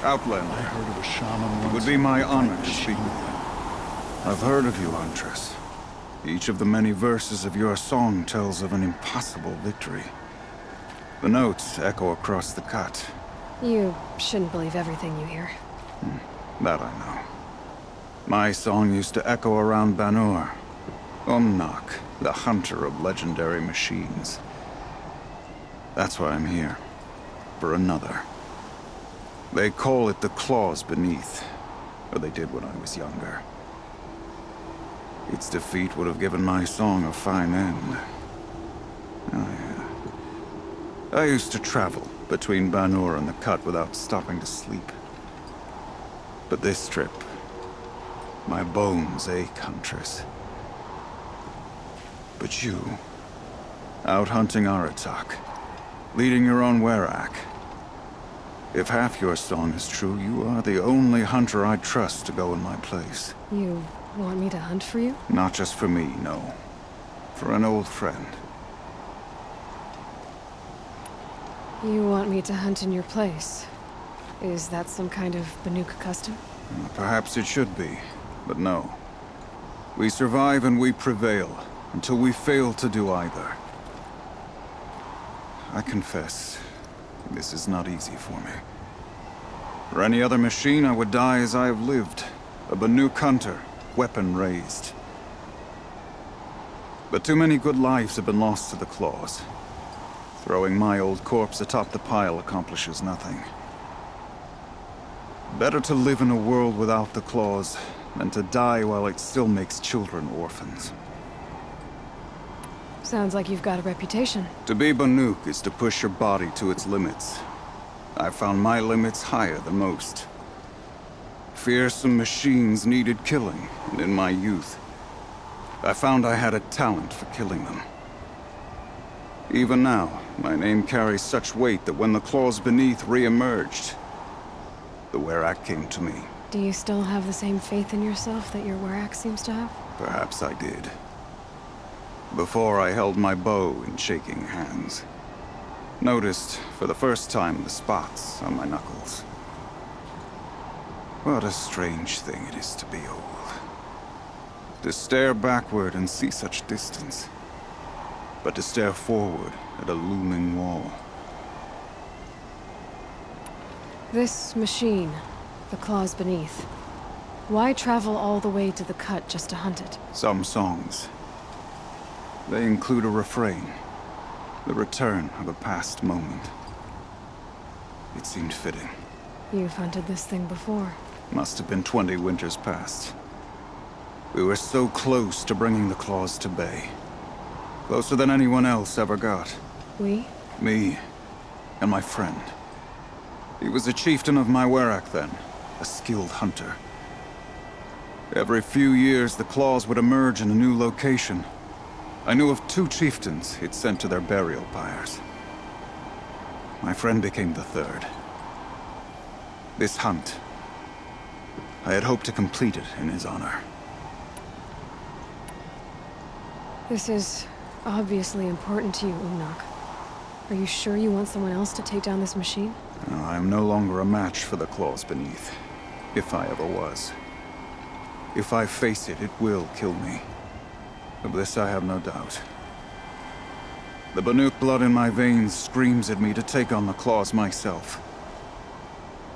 Outlander. I heard of a shaman It once. would be my honor Fight to speak machine. with you. I've heard of you, Huntress. Each of the many verses of your song tells of an impossible victory. The notes echo across the cut. You shouldn't believe everything you hear. That I know. My song used to echo around Banur. Umnak, the hunter of legendary machines. That's why I'm here. For another. They call it the claws beneath. Or they did when I was younger. Its defeat would have given my song a fine end. Oh, yeah. I used to travel between Banur and the Cut without stopping to sleep. But this trip, my bones ache, Huntress. But you, out hunting Aratak, leading your own Werak. If half your song is true, you are the only hunter I trust to go in my place. You want me to hunt for you? Not just for me, no. For an old friend. You want me to hunt in your place? Is that some kind of Banuk custom? Perhaps it should be, but no. We survive and we prevail, until we fail to do either. I confess, this is not easy for me. For any other machine, I would die as I have lived. A Banuk hunter, weapon raised. But too many good lives have been lost to the claws. Throwing my old corpse atop the pile accomplishes nothing. Better to live in a world without the claws than to die while it still makes children orphans. Sounds like you've got a reputation. To be Banuk is to push your body to its limits. I found my limits higher than most. Fearsome machines needed killing, and in my youth, I found I had a talent for killing them. Even now, my name carries such weight that when the claws beneath re-emerged, the Werak came to me. Do you still have the same faith in yourself that your Werak seems to have? Perhaps I did. Before I held my bow in shaking hands. Noticed, for the first time, the spots on my knuckles. What a strange thing it is to be old. To stare backward and see such distance. But to stare forward at a looming wall. This machine, the claws beneath. Why travel all the way to the cut just to hunt it? Some songs. They include a refrain. The return of a past moment. It seemed fitting. You've hunted this thing before. Must have been 20 winters past. We were so close to bringing the claws to bay. Closer than anyone else ever got. We? Me and my friend. He was a chieftain of my Werak then, a skilled hunter. Every few years, the claws would emerge in a new location. I knew of 2 chieftains he'd sent to their burial pyres. My friend became the 3rd. This hunt, I had hoped to complete it in his honor. This is obviously important to you, Umnak. Are you sure you want someone else to take down this machine? No, I am no longer a match for the claws beneath, if I ever was. If I face it, it will kill me. Of this I have no doubt. The Banuk blood in my veins screams at me to take on the claws myself.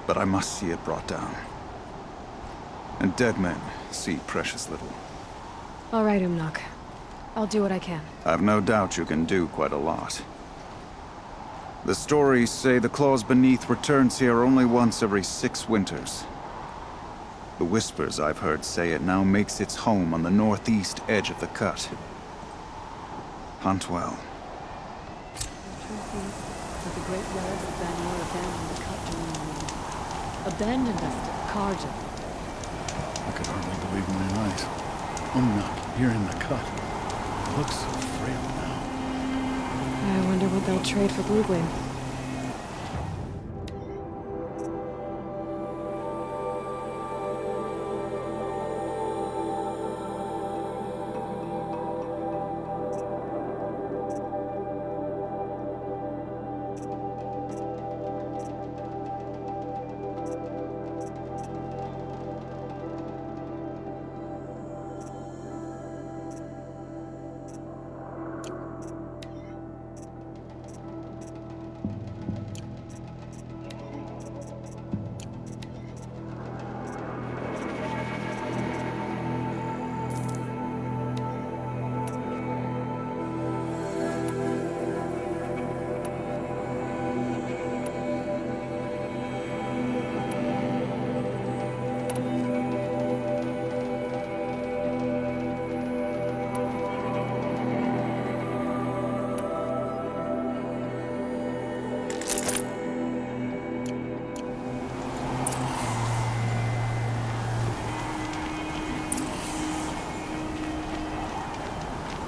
But I must see it brought down. And dead men see precious little. All right, Umnak. I'll do what I can. I've no doubt you can do quite a lot. The stories say the claws beneath returns here only once every 6 winters. The whispers I've heard say it now makes its home on the northeast edge of the cut. Hunt well. The great laird of Banur abandoned the cut during the war. Abandoned us to cauldron. I could hardly believe my eyes. Umnak, here in the cut. It looks so frail now. I wonder what they'll trade for Bluegwyn.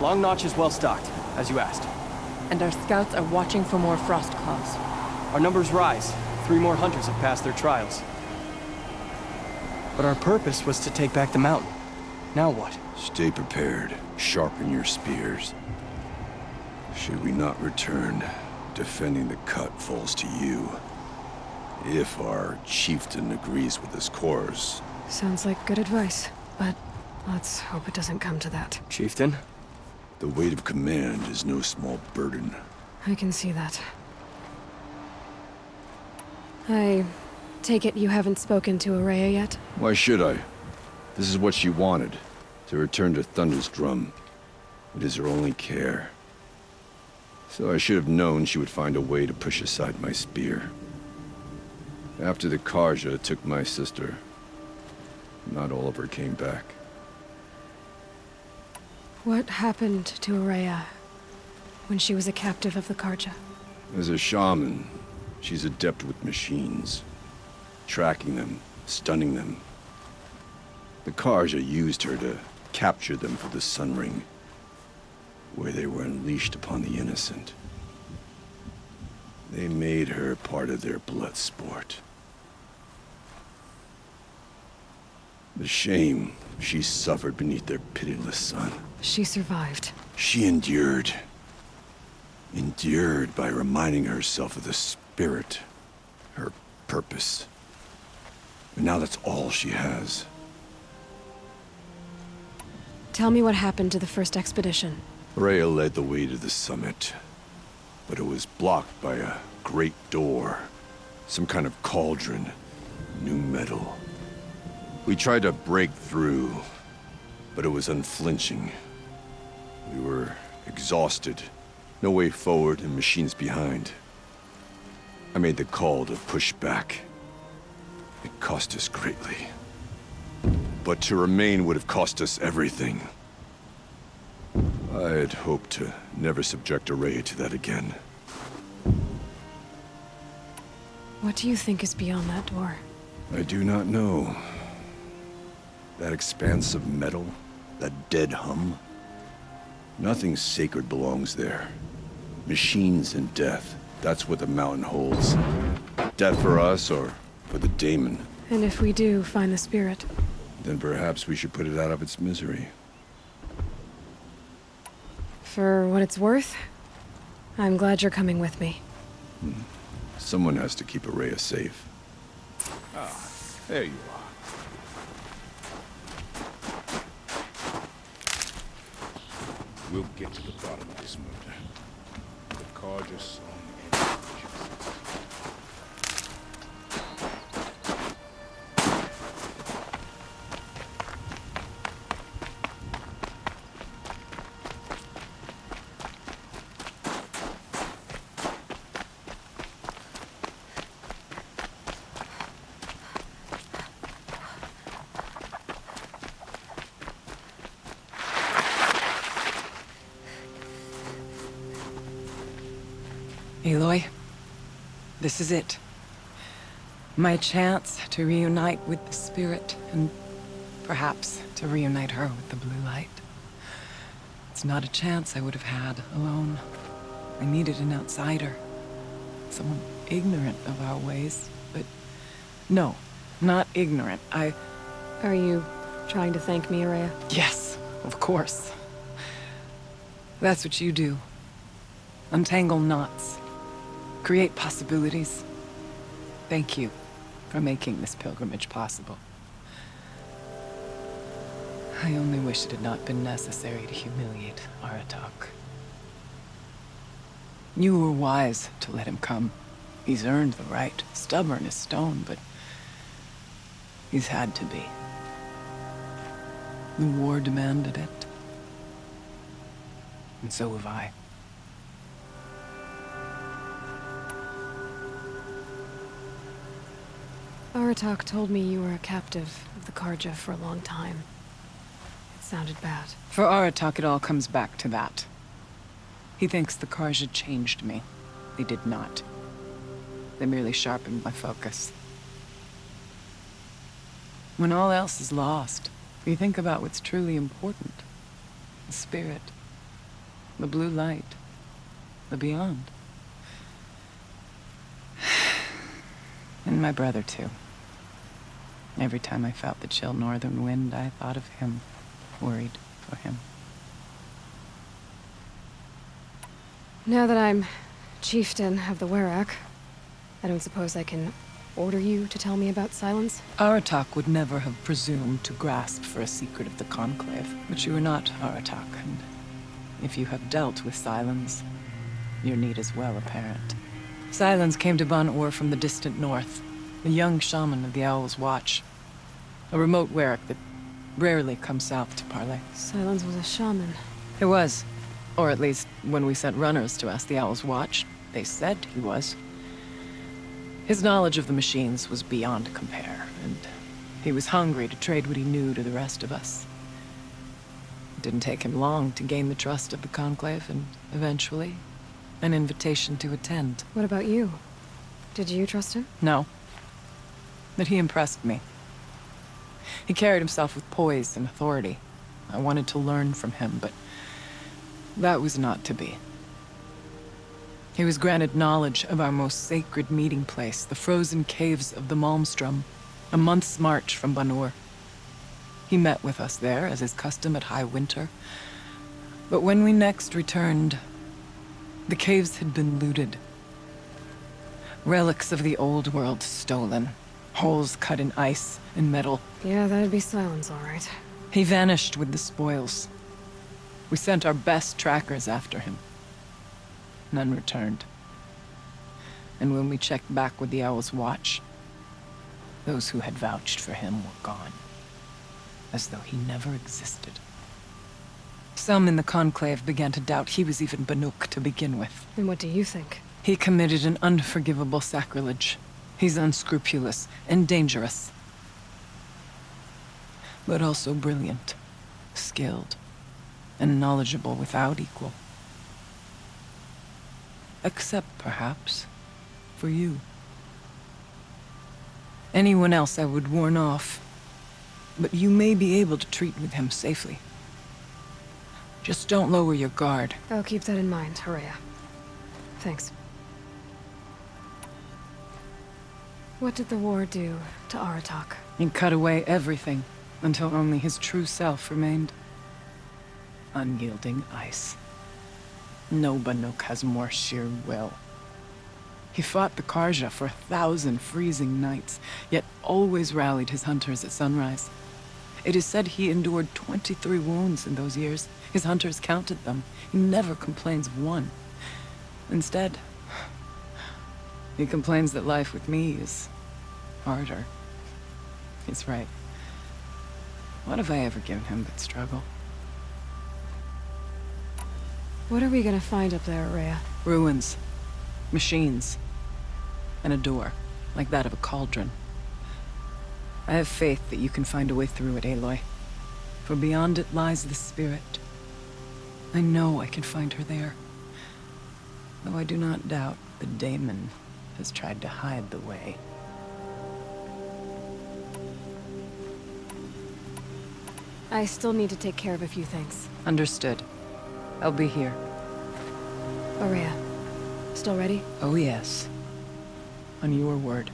Long Notch is well stocked, as you asked. And our scouts are watching for more frost claws. Our numbers rise. 3 more hunters have passed their trials. But our purpose was to take back the mountain. Now what? Stay prepared. Sharpen your spears. Should we not return, defending the cut falls to you. If our chieftain agrees with his course. Sounds like good advice, but let's hope it doesn't come to that. Chieftain? The weight of command is no small burden. I can see that. I take it you haven't spoken to Araya yet? Why should I? This is what she wanted. To return to Thunder's drum. It is her only care. So I should have known she would find a way to push aside my spear. After the Karja took my sister, not all of her came back. What happened to Araya when she was a captive of the Karja? As a shaman, she's adept with machines. Tracking them, stunning them. The Karja used her to capture them for the Sun Ring, where they were unleashed upon the innocent. They made her part of their blood sport. The shame she suffered beneath their pitiless sun. She survived. She endured. Endured by reminding herself of the spirit, her purpose. And now that's all she has. Tell me what happened to the first expedition. Rhea led the way to the summit, but it was blocked by a great door. Some kind of cauldron, new metal. We tried to break through, but it was unflinching. We were exhausted, no way forward and machines behind. I made the call to push back. It cost us greatly. But to remain would have cost us everything. I had hoped to never subject Araya to that again. What do you think is beyond that door? I do not know. That expanse of metal, that dead hum. Nothing sacred belongs there. Machines and death, that's what the mountain holds. Death for us or for the daemon. And if we do find the spirit? Then perhaps we should put it out of its misery. For what it's worth, I'm glad you're coming with me. Someone has to keep Araya safe. There you are. We'll get to the bottom of this murder. The Karja song and Aloy, this is it. My chance to reunite with the spirit, and perhaps to reunite her with the blue light. It's not a chance I would have had alone. I needed an outsider. Someone ignorant of our ways, but no, not ignorant. Are you trying to thank me, Araya? Yes, of course. That's what you do. Untangle knots. Create possibilities. Thank you for making this pilgrimage possible. I only wish it had not been necessary to humiliate Aratak. You were wise to let him come. He's earned the right. Stubborn as stone, but he's had to be. The war demanded it. And so have I. Aratak told me you were a captive of the Karja for a long time. It sounded bad. For Aratak, it all comes back to that. He thinks the Karja changed me. They did not. They merely sharpened my focus. When all else is lost, you think about what's truly important. The spirit. The blue light. The beyond. And my brother, too. Every time I felt the chill northern wind, I thought of him, worried for him. Now that I'm chieftain of the Werak, I don't suppose I can order you to tell me about Silence? Aratak would never have presumed to grasp for a secret of the Conclave. But you are not Aratak, and if you have dealt with Silence, your need is well apparent. Silence came to Ban-Ur from the distant north, a young shaman of the Owl's Watch. A remote Werak that rarely comes south to parley. Silence was a shaman. It was. Or at least, when we sent runners to ask the Owl's Watch, they said he was. His knowledge of the machines was beyond compare, and he was hungry to trade what he knew to the rest of us. It didn't take him long to gain the trust of the Conclave, and eventually, an invitation to attend. What about you? Did you trust him? No. But he impressed me. He carried himself with poise and authority. I wanted to learn from him, but that was not to be. He was granted knowledge of our most sacred meeting place, the frozen caves of the Malmstrom, a month's march from Ban-Ur. He met with us there, as is custom at high winter. But when we next returned, the caves had been looted. Relics of the old world stolen. Holes cut in ice and metal. Yeah, that'd be Silence, all right. He vanished with the spoils. We sent our best trackers after him. None returned. And when we checked back with the Owl's Watch, those who had vouched for him were gone. As though he never existed. Some in the Conclave began to doubt he was even Banuk to begin with. And what do you think? He committed an unforgivable sacrilege. He's unscrupulous and dangerous. But also brilliant, skilled, and knowledgeable without equal. Except, perhaps, for you. Anyone else I would warn off, but you may be able to treat with him safely. Just don't lower your guard. I'll keep that in mind, Horea. Thanks. What did the war do to Aratak? He cut away everything, until only his true self remained. Unyielding ice. No Banuk has more sheer will. He fought the Karja for 1,000 freezing nights, yet always rallied his hunters at sunrise. It is said he endured 23 wounds in those years. His hunters counted them. He never complains of one. Instead, he complains that life with me is harder. He's right. What have I ever given him but struggle? What are we gonna find up there, Rhea? Ruins. Machines. And a door, like that of a cauldron. I have faith that you can find a way through it, Aloy. For beyond it lies the spirit. I know I can find her there. Though I do not doubt the daemon has tried to hide the way. I still need to take care of a few things. Understood. I'll be here. Rhea, still ready? Oh yes. On your word.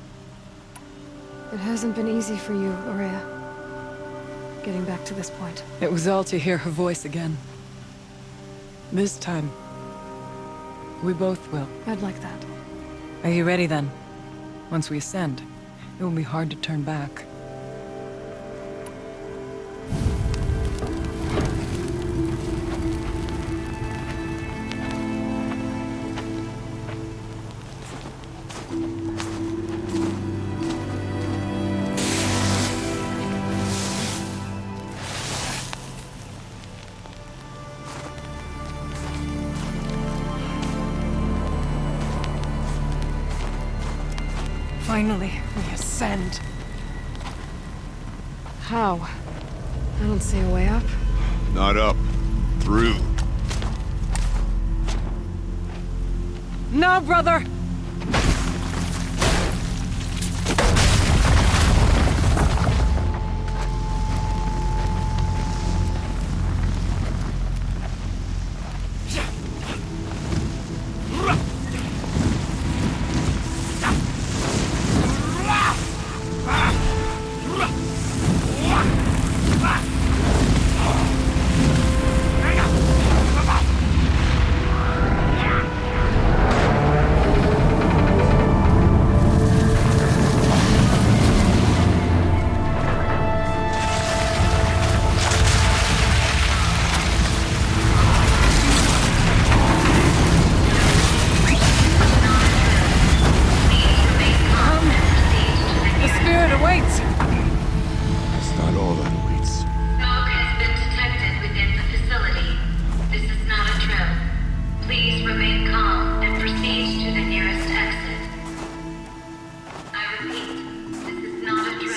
It hasn't been easy for you, Rhea. Getting back to this point. It was all to hear her voice again. This time, we both will. I'd like that. Are you ready then? Once we ascend, it will be hard to turn back. Finally, we ascend. How? I don't see a way up. Not up. Through. No, brother!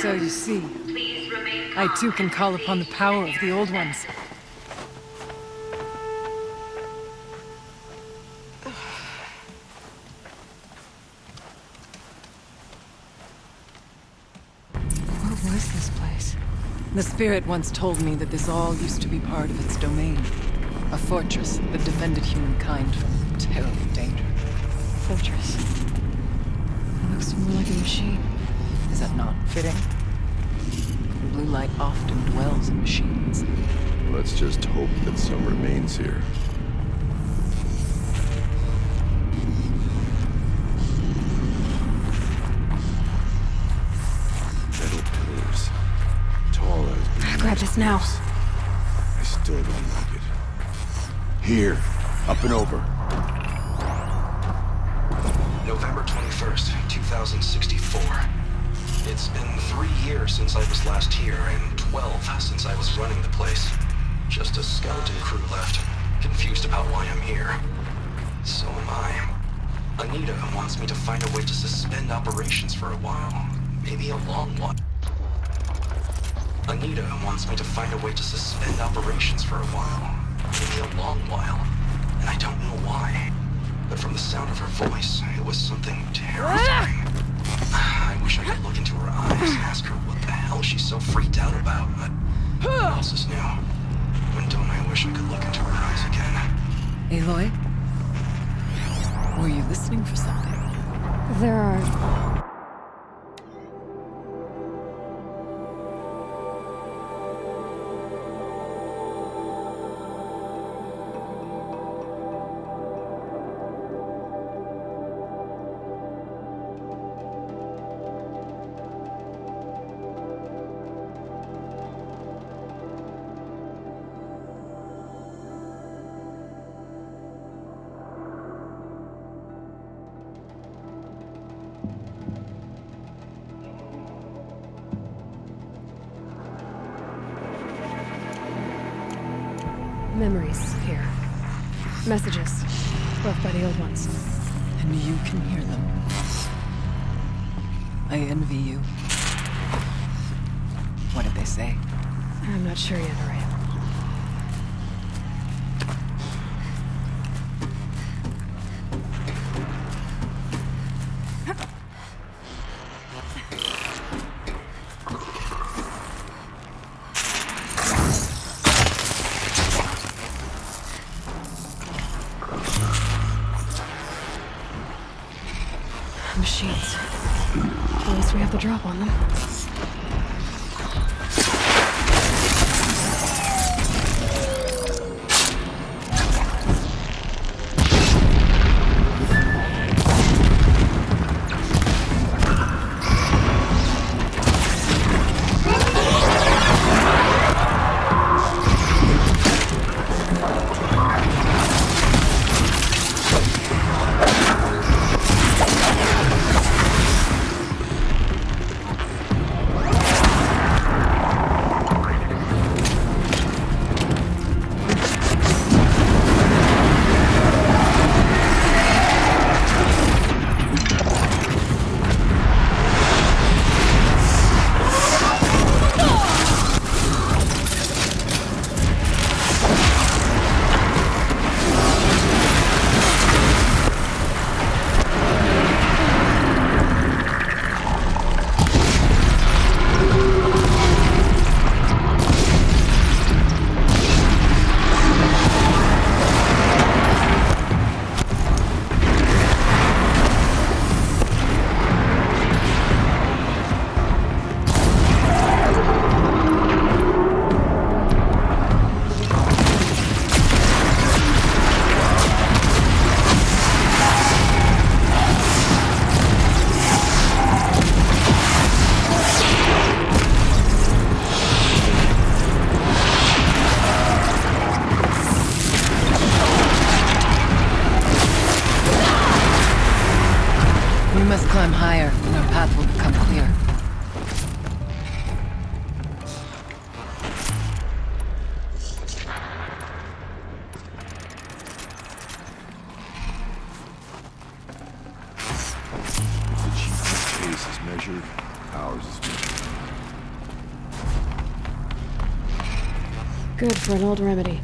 So you see, I too can call upon the power of the Old Ones. What was this place? The spirit once told me that this all used to be part of its domain. A fortress that defended humankind from terrible danger. Fortress. It looks more like a machine. Is that not fitting? The blue light often dwells in machines. Let's just hope that some remains here. Metal pillars. Tall as... Grab this now. I still don't like it. Here. Up and over. November 21st, 2064. It's been 3 years since I was last here, and 12 since I was running the place. Just a skeleton crew left, confused about why I'm here. So am I. Anita wants me to find a way to suspend operations for a while. Maybe a long one. Anita wants me to find a way to suspend operations for a while. Maybe a long while. And I don't know why. But from the sound of her voice, it was something terrifying. I wish I could look into her eyes and ask her what the hell she's so freaked out about, but who else is new? When don't I wish I could look into her eyes again? Aloy? Were you listening for something? There are... memories here. Messages. Left by the Old Ones. And you can hear them. I envy you. What did they say? I'm not sure yet, Araya. Machines. At least we have the drop on them. We must climb higher, and our path will become clear. The chief's pace is measured, ours is measured. Good for an old remedy.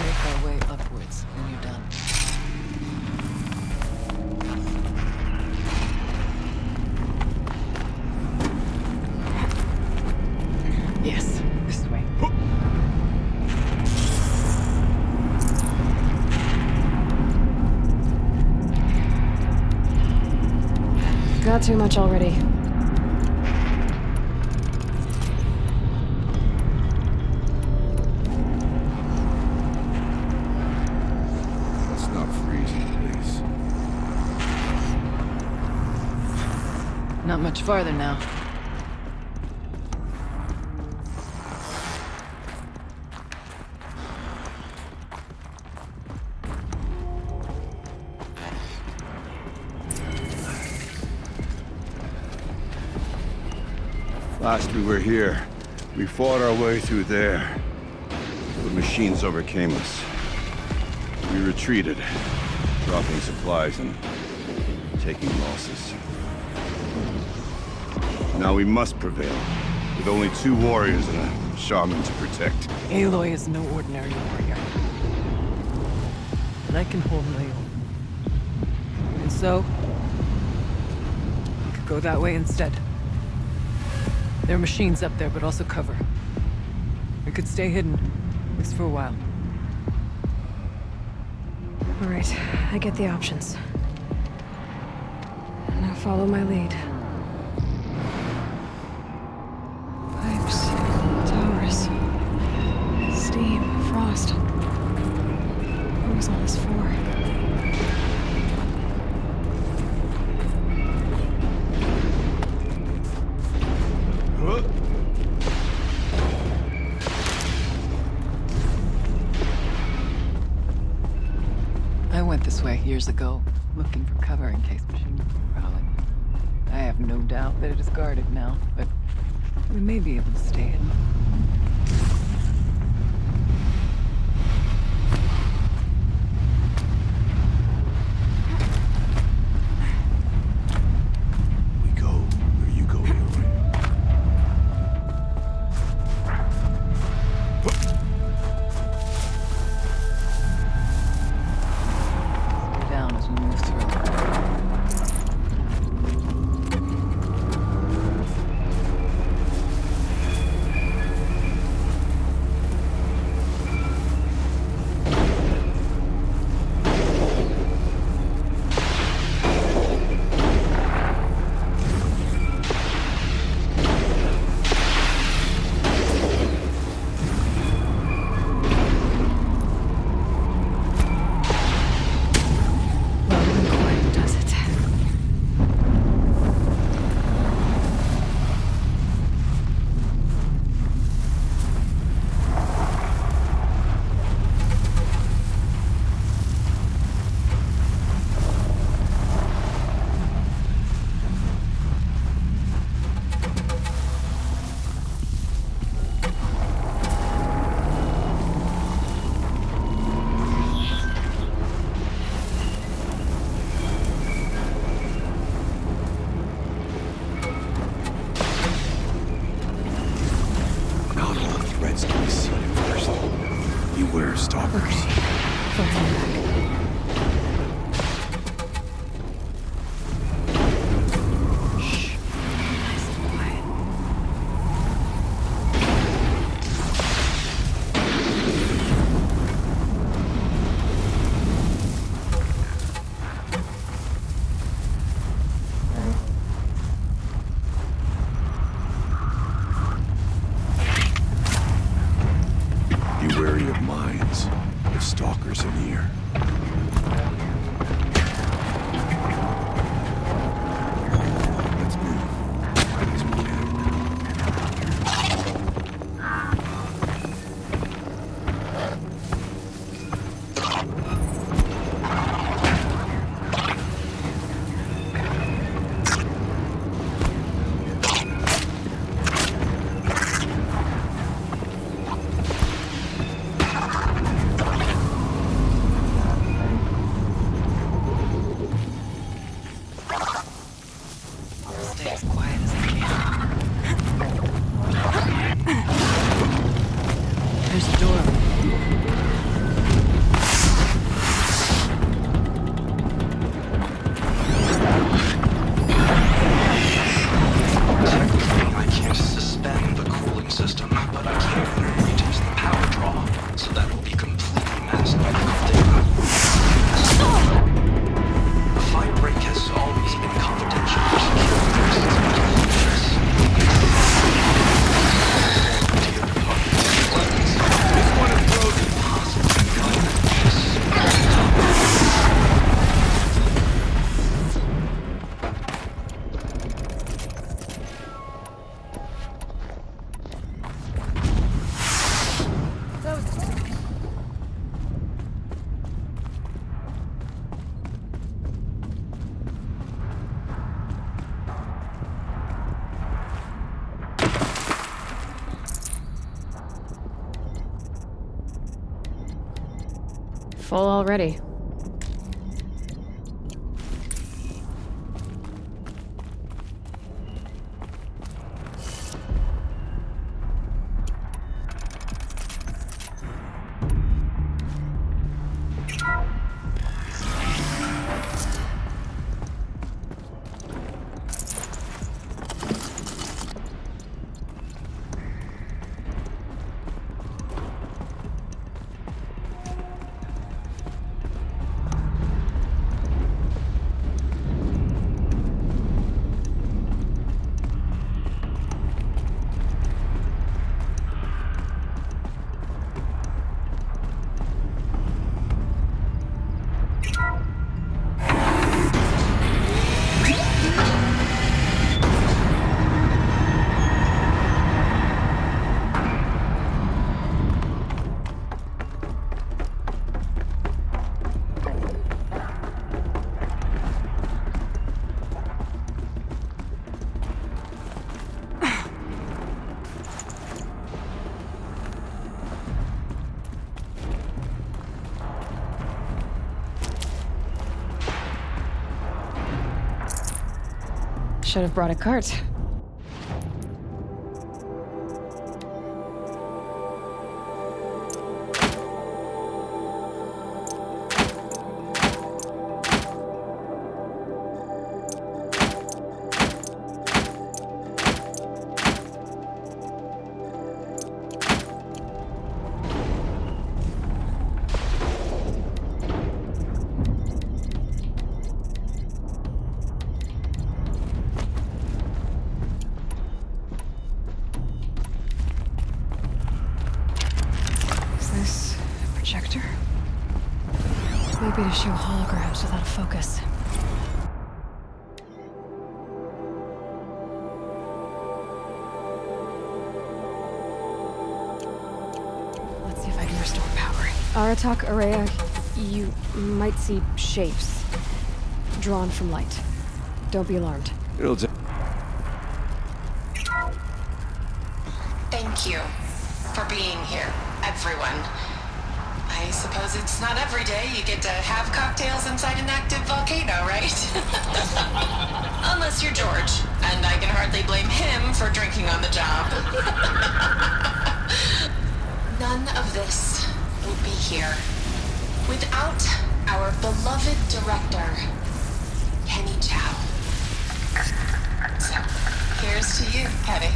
Make our way upwards when you're done. Yes, this way. Got too much already. Let's not freeze, please. Not much farther now. Last we were here, we fought our way through there. The machines overcame us. We retreated, dropping supplies and taking losses. Now we must prevail, with only 2 warriors and a shaman to protect. Aloy is no ordinary warrior. And I can hold my own. And so, we could go that way instead. There are machines up there, but also cover. We could stay hidden, at least for a while. All right, I get the options. Now follow my lead. Pipes, towers, steam, frost. What was all this for? I went this way years ago, looking for cover in case machines were prowling. I have no doubt that it is guarded now, but we may be able to stay hidden. We go where you go, Aloy. We're down as we move through. Low and quiet does it. Not all the threats can be seen at first. Beware, stalkers. Fall back. Shh. Nice and quiet. Be wary of mines, if stalkers are near. There's the door. Technically, I can't suspend the cooling system, but I can reduce the power draw, so that will be completely masked by the caldera. The fire break has always been confidential for security reasons, but This one is frozen. Full already. Should have brought a cart. Projector? Maybe to show holograms without a focus. Let's see if I can restore power. Aratak, Araya, you might see shapes drawn from light. Don't be alarmed. It'll take. Thank you for being here, everyone. I suppose it's not every day you get to have cocktails inside an active volcano, right? Unless you're George, and I can hardly blame him for drinking on the job. None of this would be here without our beloved director, Kenny Chow. So, here's to you, Kenny.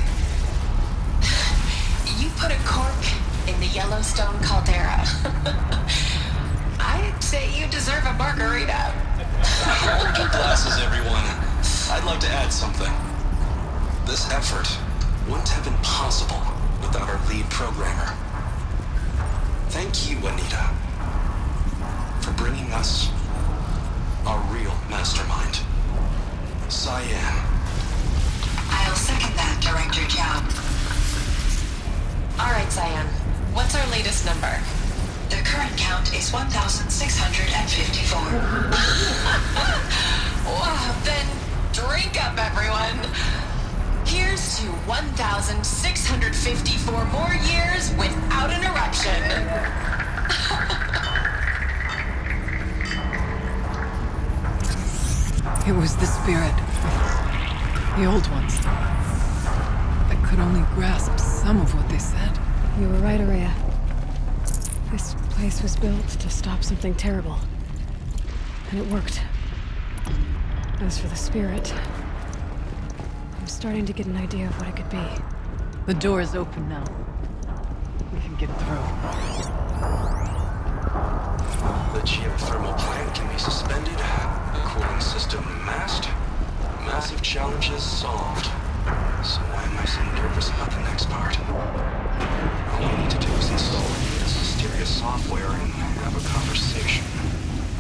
You put a cork in the Yellowstone caldera. I'd say you deserve a margarita. Hold your glasses, everyone. I'd like to add something. This effort wouldn't have been possible without our lead programmer. Thank you, Anita, for bringing us our real mastermind, Cyan. I'll second that, Director Chow. All right, Cyan. What's our latest number? The current count is 1,654. Wow, then drink up, everyone. Here's to 1,654 more years without interruption. It was the spirit. The old ones. I could only grasp some of what they said. You were right, Araya. This place was built to stop something terrible. And it worked. As for the spirit, I'm starting to get an idea of what it could be. The door is open now. We can get through. The geothermal plant can be suspended. Cooling system masked. Massive challenges solved. So why am I so nervous about the next part? All we need to do is install this mysterious software and have a conversation.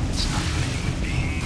It's not an human being.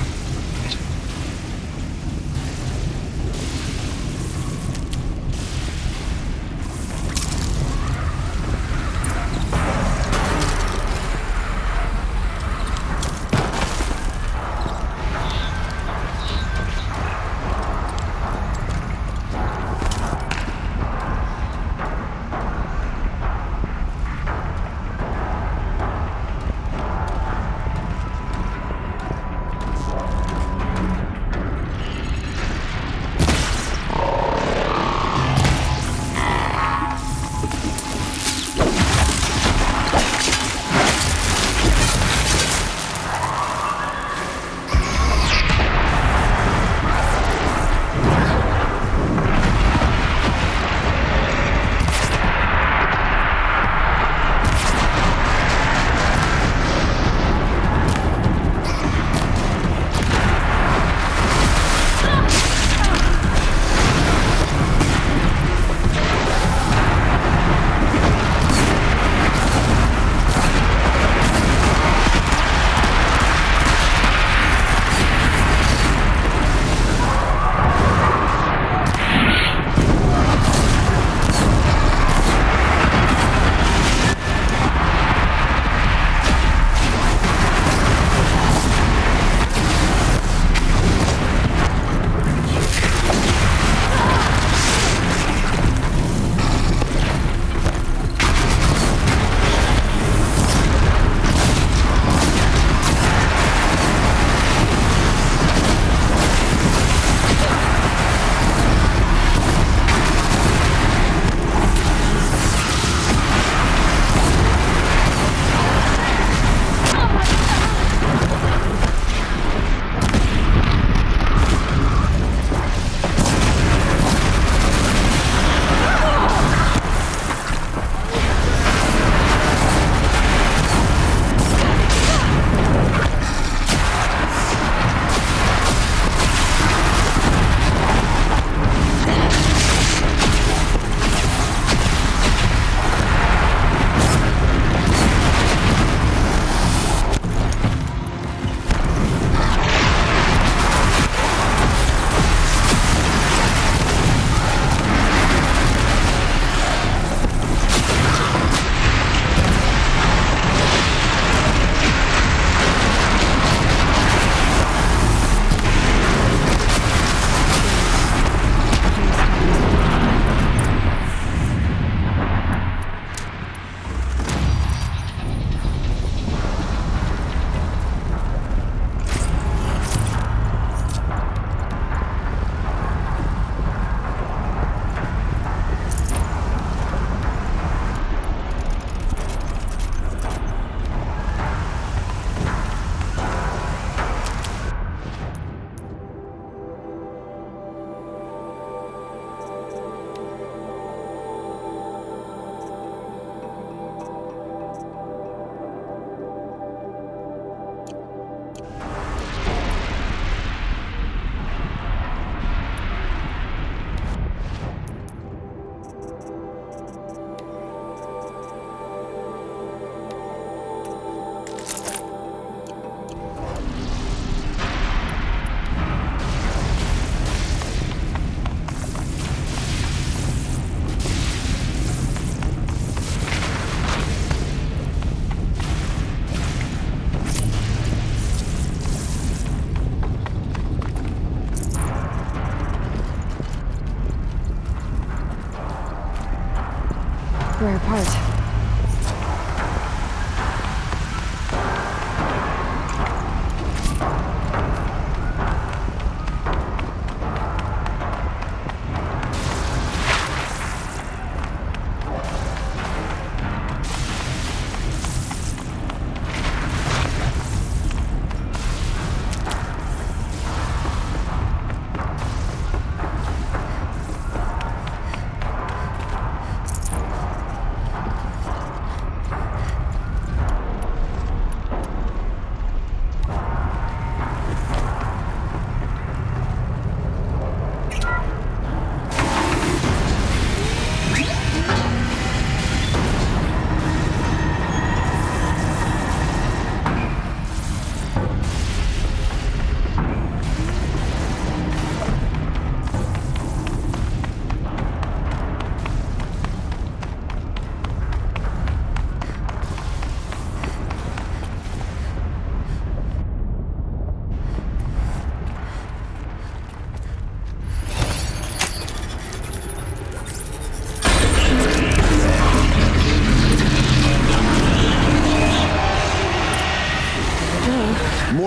Rare part.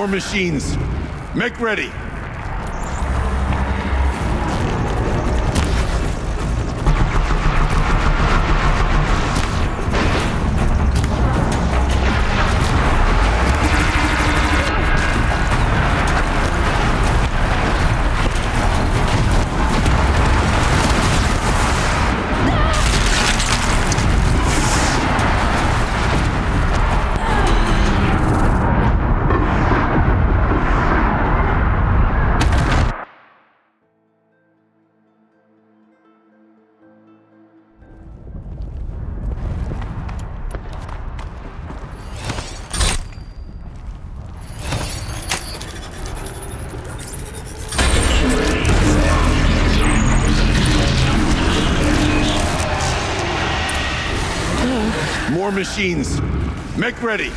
More machines. Make ready. More machines. Make ready.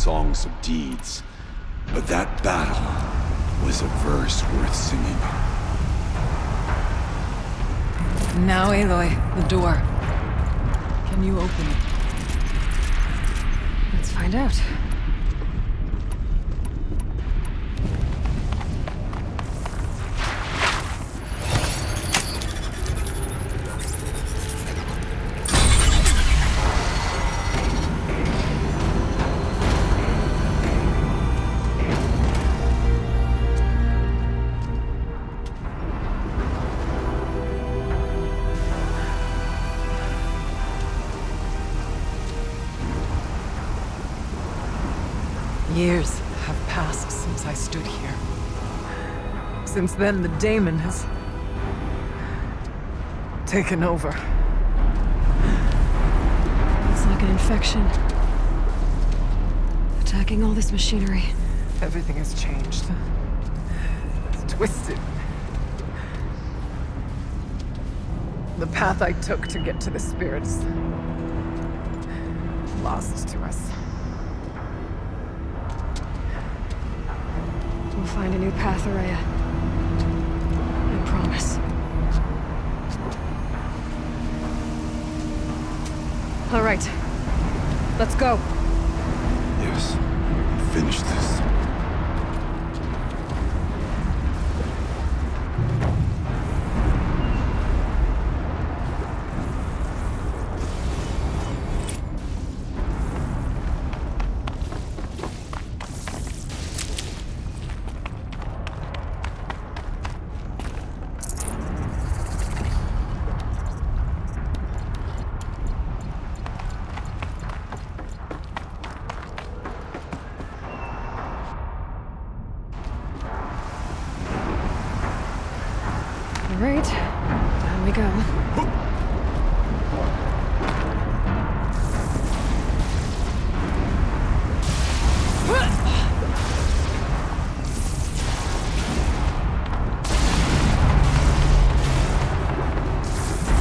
songs of deeds. But that battle was a verse worth singing. Now, Aloy, the door. Can you open it? Let's find out. Years have passed since I stood here. Since then, the daemon has taken over. It's like an infection. Attacking all this machinery. Everything has changed. It's twisted. The path I took to get to the spirits lost to us. We'll find a new path, Araya. I promise. All right. Let's go. Yes, finish this. All right. Down we go.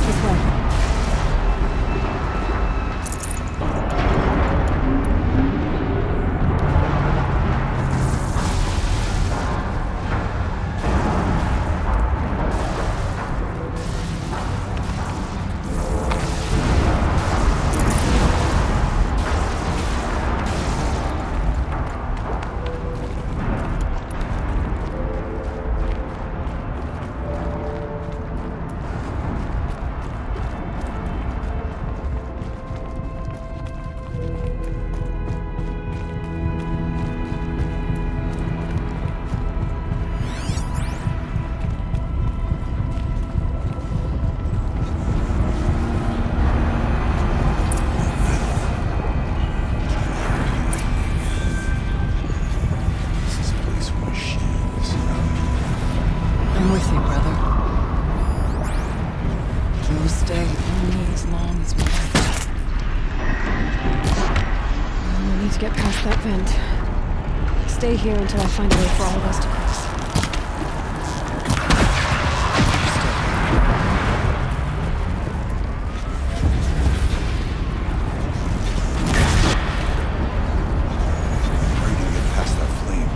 This way. I'm with you, brother. We will stay only as long as we can. We'll need to get past that vent. Stay here until I find a way for all of us to cross. How are you gonna get past that flame?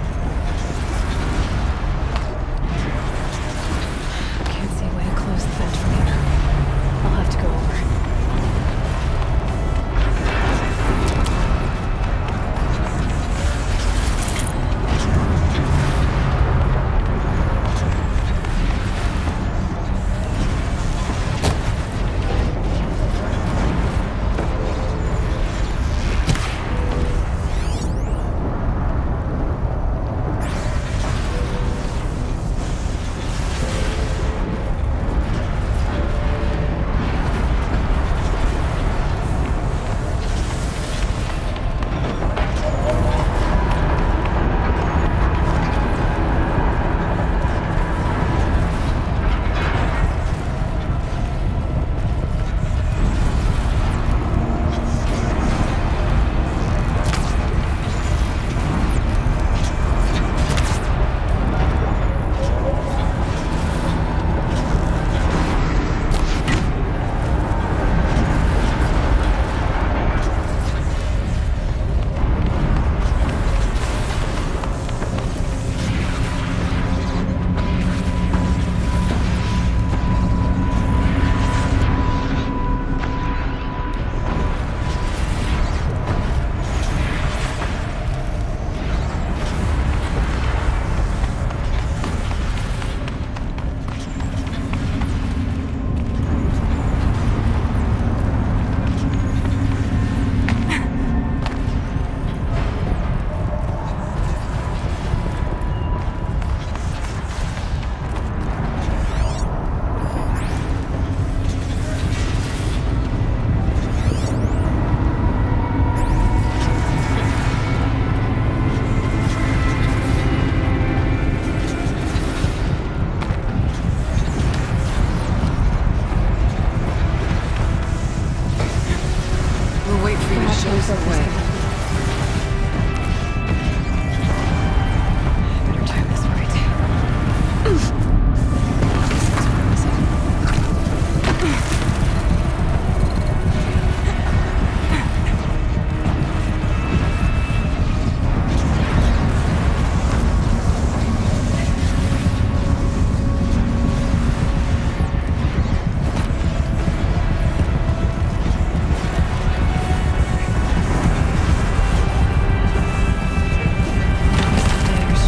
Can't see a way to close the vent from here. I'll have to go over. There's a way. Better time this right.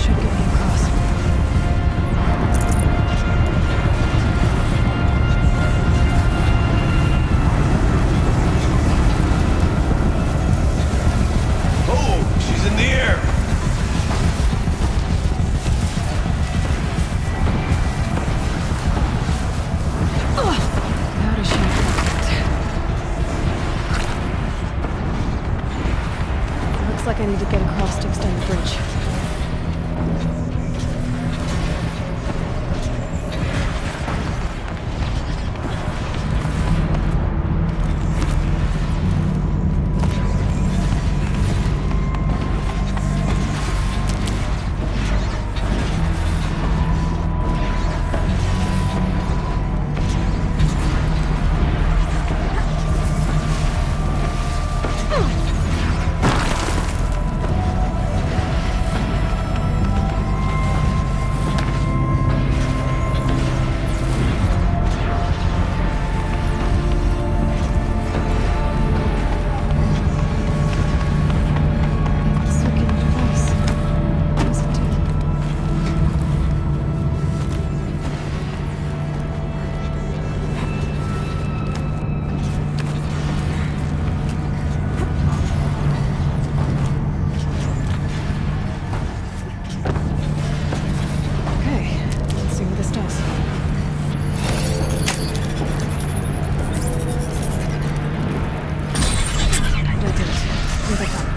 Should get me across. Oh, she's in the air! How does she it? Looks like I need to get across to extend the bridge. Circular device. What does it do? Okay, let's see what this does. That did it. Here they come.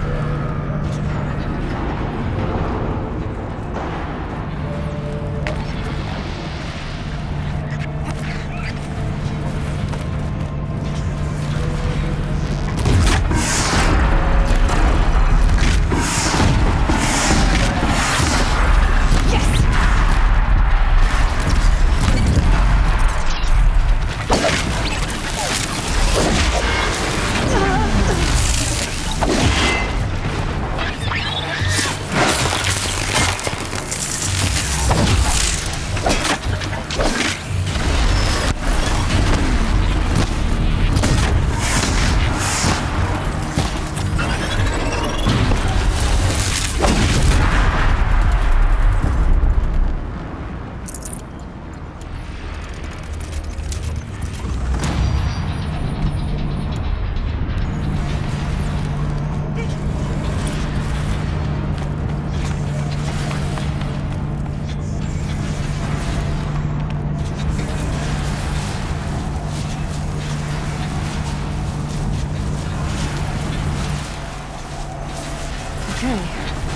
Okay,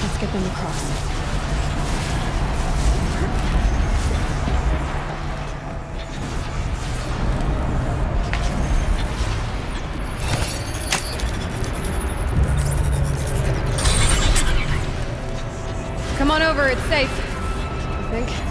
let's get them across. Come on over, it's safe. I think.